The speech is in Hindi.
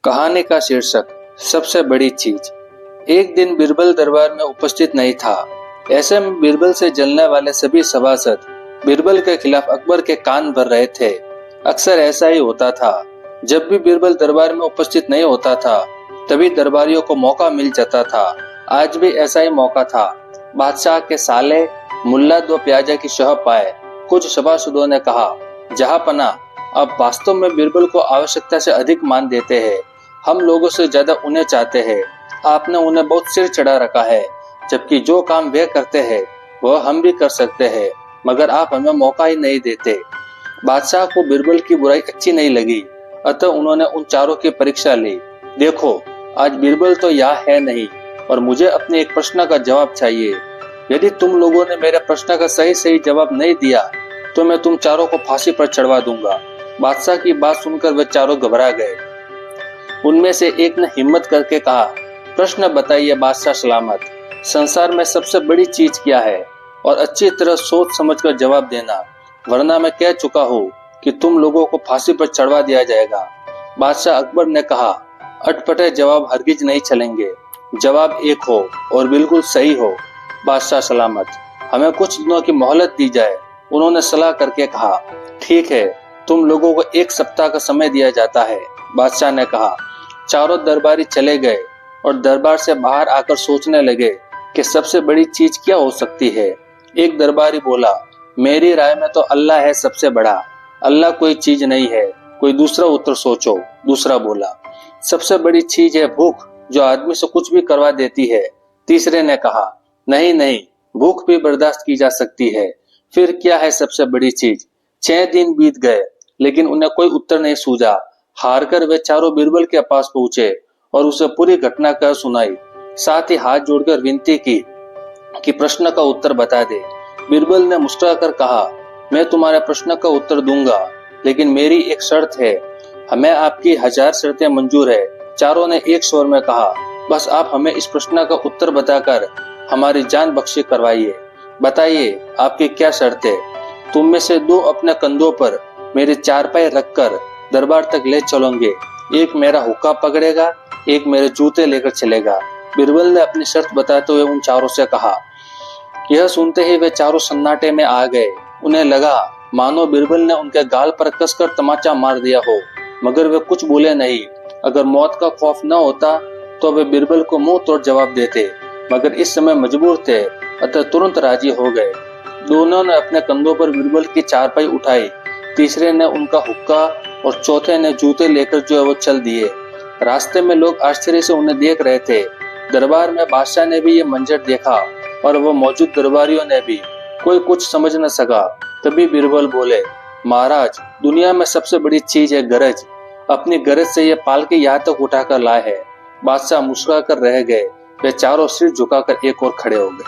कहानी का शीर्षक सबसे बड़ी चीज। एक दिन बीरबल दरबार में उपस्थित नहीं था। ऐसे में बीरबल से जलने वाले सभी सभासद बीरबल के खिलाफ अकबर के कान भर रहे थे। अक्सर ऐसा ही होता था। जब भी बीरबल दरबार में उपस्थित नहीं होता था तभी दरबारियों को मौका मिल जाता था। आज भी ऐसा ही मौका था। बादशाह के साले मुल्ला दो प्याजा की शह पाए। कुछ सभासदों ने कहा, जहांपना, आप वास्तव में बीरबल को आवश्यकता से अधिक मान देते हैं। हम लोगों से ज्यादा उन्हें चाहते हैं। आपने उन्हें बहुत सिर चढ़ा रखा है, जबकि जो काम वे करते हैं वह हम भी कर सकते हैं, मगर आप हमें मौका ही नहीं देते। बादशाह को बीरबल की बुराई अच्छी नहीं लगी, अतः उन्होंने उन चारों की परीक्षा ली। देखो, आज बीरबल तो यहाँ है नहीं और मुझे अपने एक प्रश्न का जवाब चाहिए। यदि तुम लोगों ने मेरे प्रश्न का सही जवाब नहीं दिया तो मैं तुम चारों को फांसी पर चढ़वा दूंगा। बादशाह की बात सुनकर वे चारों घबरा गए। उनमें से एक ने हिम्मत करके कहा, प्रश्न बताइए बादशाह सलामत, संसार में सबसे बड़ी चीज क्या है? और अच्छी तरह सोच समझकर जवाब देना, वरना मैं कह चुका हूँ कि तुम लोगों को फांसी पर चढ़वा दिया जाएगा। बादशाह अकबर ने कहा, अटपटे जवाब हरगिज नहीं चलेंगे। जवाब एक हो और बिल्कुल सही हो। बादशाह सलामत, हमें कुछ दिनों की मोहलत दी जाए। उन्होंने सलाह करके कहा, ठीक है, तुम लोगों को 1 सप्ताह का समय दिया जाता है। बादशाह ने कहा। चारों दरबारी चले गए और दरबार से बाहर आकर सोचने लगे कि सबसे बड़ी चीज क्या हो सकती है। एक दरबारी बोला, मेरी राय में तो अल्लाह है सबसे बड़ा। अल्लाह कोई चीज नहीं है। कोई दूसरा उत्तर सोचो। दूसरा बोला, सबसे बड़ी चीज है भूख, जो आदमी से कुछ भी करवा देती है। तीसरे ने कहा, नहीं, भूख भी बर्दाश्त की जा सकती है। फिर क्या है सबसे बड़ी चीज? 6 दिन बीत गए लेकिन उन्हें कोई उत्तर नहीं सूझा। हारकर वे चारों बीरबल के पास पहुंचे और उसे पूरी घटना कह सुनाई। साथ ही हाथ जोड़कर विनती की कि प्रश्न का उत्तर बता दे। बीरबल ने मुस्कुराकर कहा, मैं तुम्हारे प्रश्न का उत्तर दूंगा, लेकिन मेरी एक शर्त है। हमें आपकी 1000 शर्तें मंजूर है। चारों ने एक स्वर में कहा, बस आप हमें इस प्रश्न का उत्तर बताकर हमारी जान बख्शी करवाइए। बताइए, आपकी क्या शर्त है? तुम में से 2 अपने कंधों पर मेरे 4 पाए रखकर दरबार तक ले चलोगे। एक मेरा हुक्का पकड़ेगा, एक मेरे जूते लेकर चलेगा। बीरबल ने अपनी शर्त बताते हुए उन चारों से कहा। यह सुनते ही वे चारों सन्नाटे में आ गए। उन्हें लगा मानो बीरबल ने उनके गाल पर कसकर तमाचा मार दिया हो, मगर वे कुछ बोले नहीं। अगर मौत का खौफ न होता तो वे बीरबल को मुंह तोड़ जवाब देते, मगर इस समय मजबूर थे, अतः तुरंत राजी हो गए। दोनों ने अपने कंधों पर बीरबल की चारपाई उठाई, तीसरे ने उनका हुक्का और चौथे ने जूते लेकर जो है वो चल दिए। रास्ते में लोग आश्चर्य से उन्हें देख रहे थे। दरबार में बादशाह ने भी ये मंजर देखा और वो मौजूद दरबारियों ने भी। कोई कुछ समझ न सका। तभी बीरबल बोले, महाराज, दुनिया में सबसे बड़ी चीज है गरज। अपनी गरज से ये पाल के यहाँ तक उठाकर लाए है। बादशाह मुस्कुरा कर रह गए। वे चारों सिर झुकाकर एक और खड़े हो गए।